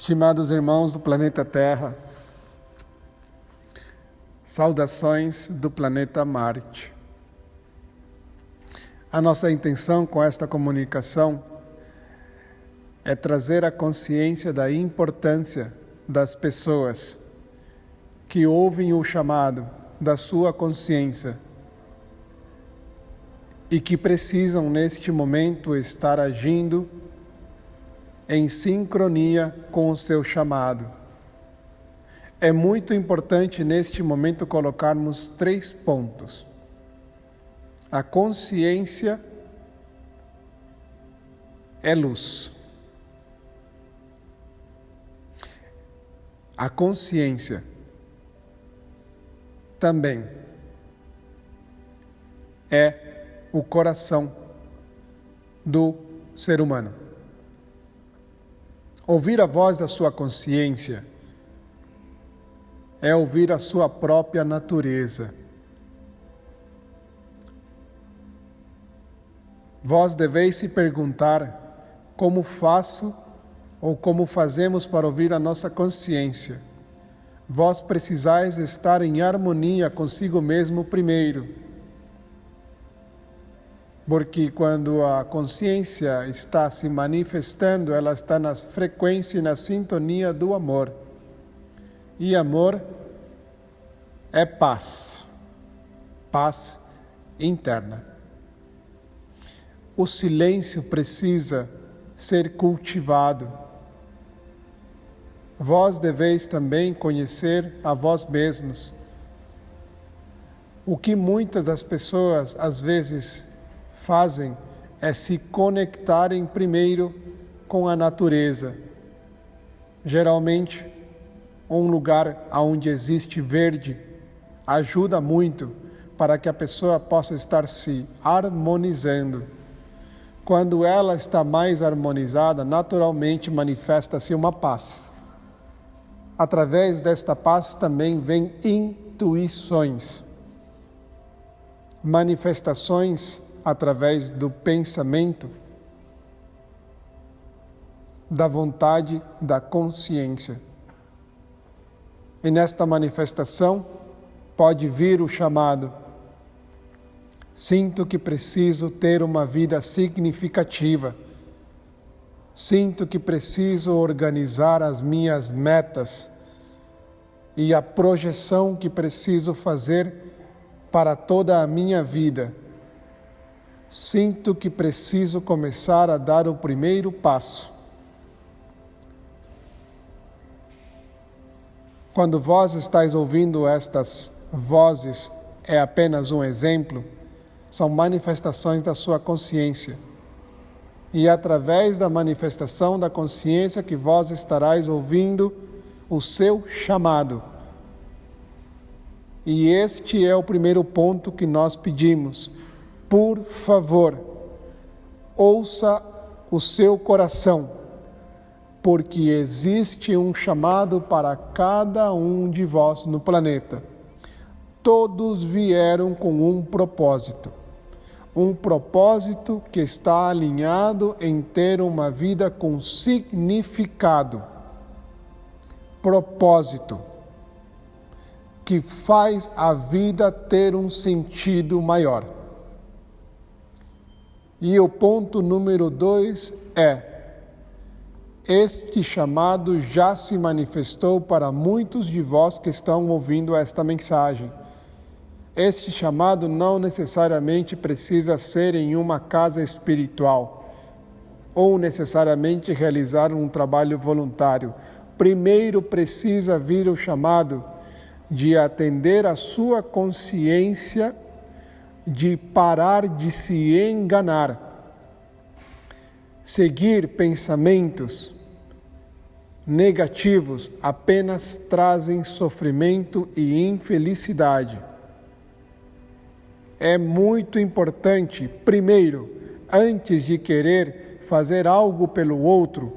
Estimados irmãos do planeta Terra, saudações do planeta Marte. A nossa intenção com esta comunicação é trazer a consciência da importância das pessoas que ouvem o chamado da sua consciência e que precisam neste momento estar agindo em sincronia com o seu chamado. É muito importante neste momento colocarmos 3 pontos. A consciência é luz. A consciência também é o coração do ser humano. Ouvir a voz da sua consciência é ouvir a sua própria natureza. Vós deveis se perguntar como faço ou como fazemos para ouvir a nossa consciência. Vós precisais estar em harmonia consigo mesmo primeiro. Porque quando a consciência está se manifestando, ela está na frequência e na sintonia do amor. E amor é paz. Paz interna. O silêncio precisa ser cultivado. Vós deveis também conhecer a vós mesmos. O que muitas das pessoas às vezes fazem é se conectarem primeiro com a natureza. Geralmente, um lugar onde existe verde ajuda muito para que a pessoa possa estar se harmonizando. Quando ela está mais harmonizada, naturalmente manifesta-se uma paz. Através desta paz também vem intuições, manifestações através do pensamento, da vontade, da consciência. E nesta manifestação pode vir o chamado. Sinto que preciso ter uma vida significativa. Sinto que preciso organizar as minhas metas e a projeção que preciso fazer para toda a minha vida. Sinto que preciso começar a dar o primeiro passo. Quando vós estáis ouvindo estas vozes, é apenas um exemplo, são manifestações da sua consciência. E é através da manifestação da consciência que vós estarás ouvindo o seu chamado. E este é o primeiro ponto que nós pedimos. Por favor, ouça o seu coração, porque existe um chamado para cada um de vós no planeta. Todos vieram com um propósito que está alinhado em ter uma vida com significado. Propósito que faz a vida ter um sentido maior. E o ponto número 2 é: este chamado já se manifestou para muitos de vós que estão ouvindo esta mensagem. Este chamado não necessariamente precisa ser em uma casa espiritual ou necessariamente realizar um trabalho voluntário. Primeiro precisa vir o chamado de atender a sua consciência, de parar de se enganar. Seguir pensamentos negativos apenas trazem sofrimento e infelicidade. É muito importante, primeiro, antes de querer fazer algo pelo outro,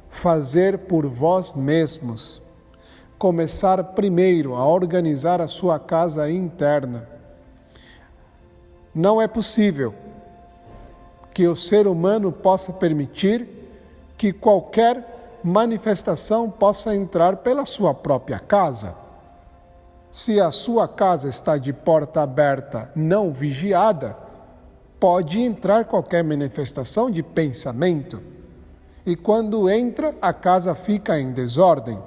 fazer por vós mesmos. Começar primeiro a organizar a sua casa interna. Não é possível que o ser humano possa permitir que qualquer manifestação possa entrar pela sua própria casa. Se a sua casa está de porta aberta, não vigiada, pode entrar qualquer manifestação de pensamento. E quando entra, a casa fica em desordem.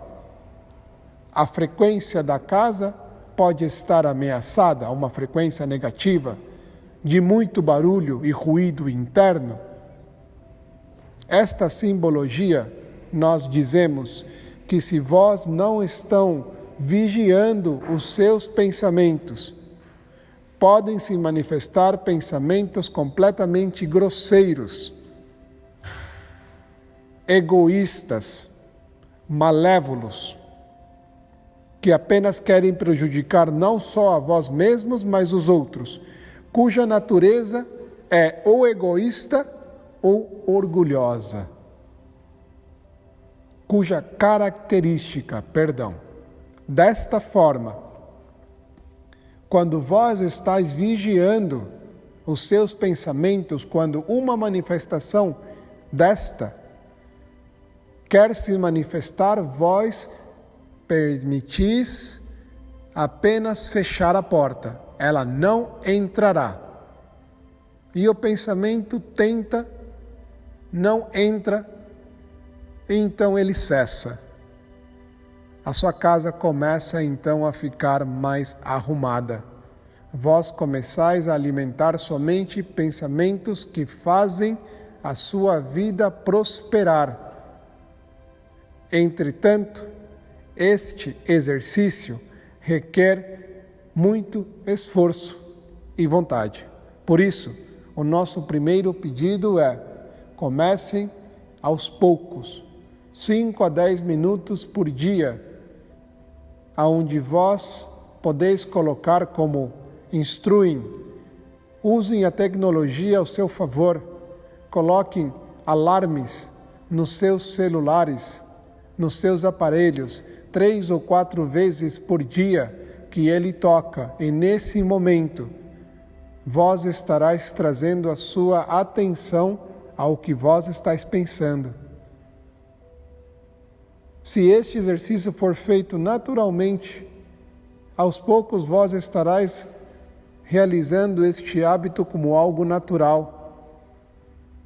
A frequência da casa pode estar ameaçada, uma frequência negativa, de muito barulho e ruído interno. Esta simbologia, nós dizemos que se vós não estão vigiando os seus pensamentos, podem se manifestar pensamentos completamente grosseiros, egoístas, malévolos, que apenas querem prejudicar não só a vós mesmos, mas os outros, cuja natureza é ou egoísta ou orgulhosa, cuja característica, desta forma, quando vós estáis vigiando os seus pensamentos, quando uma manifestação desta quer se manifestar, vós permitis apenas fechar a porta, ela não entrará. E o pensamento tenta, não entra, então ele cessa. A sua casa começa então a ficar mais arrumada. Vós começais a alimentar somente pensamentos que fazem a sua vida prosperar. Entretanto, este exercício requer muito esforço e vontade. Por isso, o nosso primeiro pedido é: comecem aos poucos, 5 a 10 minutos por dia, aonde vós podeis colocar como instruem. Usem a tecnologia ao seu favor, coloquem alarmes nos seus celulares, nos seus aparelhos, 3 ou 4 vezes por dia que ele toca, e nesse momento vós estarás trazendo a sua atenção ao que vós estáis pensando. Se este exercício for feito naturalmente, aos poucos vós estarás realizando este hábito como algo natural.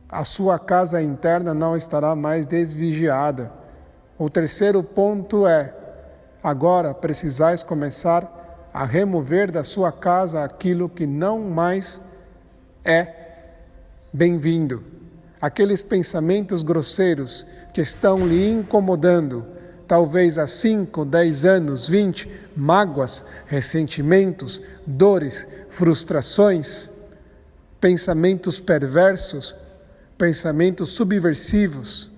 A sua casa interna não estará mais desvigiada. O terceiro ponto é: agora precisais começar a remover da sua casa aquilo que não mais é bem-vindo. Aqueles pensamentos grosseiros que estão lhe incomodando, talvez há 5, 10 anos, 20, mágoas, ressentimentos, dores, frustrações, pensamentos perversos, pensamentos subversivos,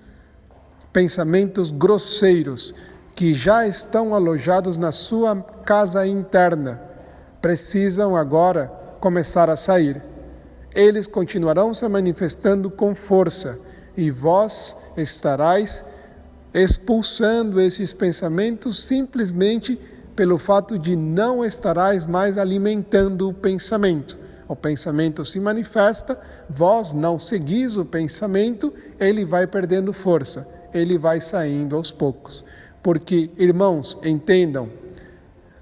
pensamentos grosseiros que já estão alojados na sua casa interna, precisam agora começar a sair. Eles continuarão se manifestando com força e vós estarais expulsando esses pensamentos simplesmente pelo fato de não estarais mais alimentando o pensamento. O pensamento se manifesta, vós não seguis o pensamento, ele vai perdendo força, ele vai saindo aos poucos. Porque, irmãos, entendam,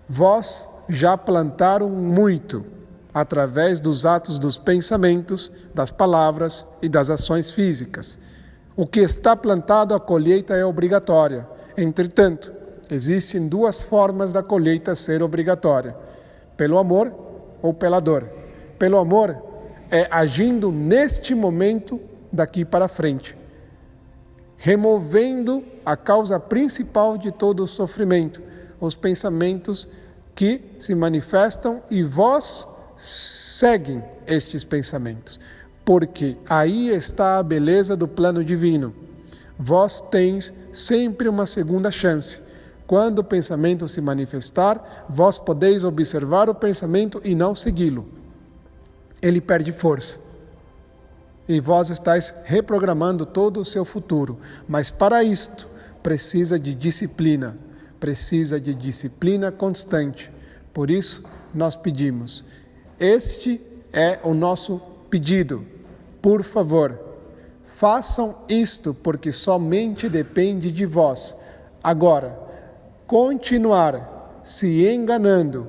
vós já plantaram muito através dos atos dos pensamentos, das palavras e das ações físicas. O que está plantado, a colheita é obrigatória. Entretanto, existem 2 formas da colheita ser obrigatória: pelo amor ou pela dor. Pelo amor é agindo neste momento daqui para frente, removendo a causa principal de todo o sofrimento, os pensamentos que se manifestam, e vós seguem estes pensamentos, porque aí está a beleza do plano divino. Vós tens sempre uma segunda chance. Quando o pensamento se manifestar, vós podeis observar o pensamento e não segui-lo. Ele perde força. E vós estáis reprogramando todo o seu futuro. Mas para isto, precisa de disciplina constante. Por isso, nós pedimos. Este é o nosso pedido. Por favor, Façam isto, porque somente depende de vós. Agora, continuar se enganando,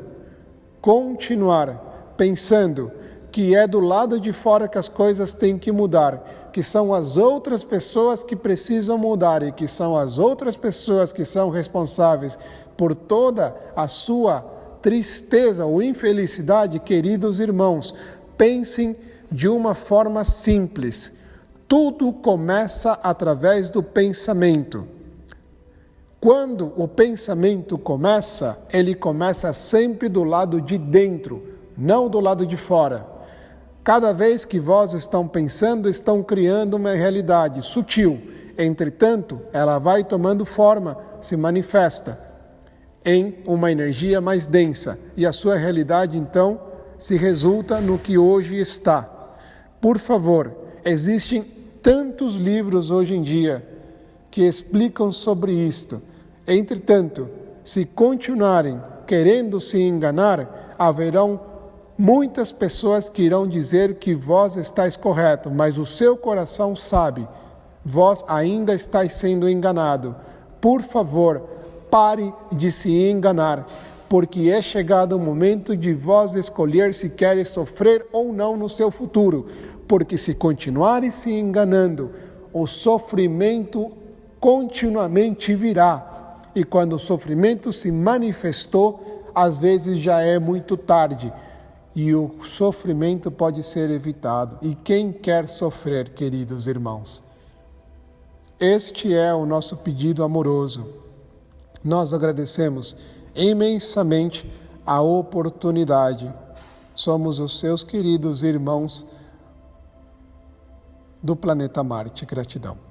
continuar pensando que é do lado de fora que as coisas têm que mudar, que são as outras pessoas que precisam mudar e que são as outras pessoas que são responsáveis por toda a sua tristeza ou infelicidade, queridos irmãos, pensem de uma forma simples. Tudo começa através do pensamento. Quando o pensamento começa, ele começa sempre do lado de dentro, não do lado de fora. Cada vez que vós estão pensando, estão criando uma realidade sutil. Entretanto, ela vai tomando forma, se manifesta em uma energia mais densa. E a sua realidade, então, se resulta no que hoje está. Por favor, existem tantos livros hoje em dia que explicam sobre isto. Entretanto, se continuarem querendo se enganar, haverão muitas pessoas que irão dizer que vós estáis correto, mas o seu coração sabe, vós ainda estáis sendo enganado. Por favor, pare de se enganar, porque é chegado o momento de vós escolher se queres sofrer ou não no seu futuro, porque se continuarem se enganando, o sofrimento continuamente virá, e quando o sofrimento se manifestou, às vezes já é muito tarde, e o sofrimento pode ser evitado. E quem quer sofrer, queridos irmãos? Este é o nosso pedido amoroso. Nós agradecemos imensamente a oportunidade. Somos os seus queridos irmãos do planeta Marte. Gratidão.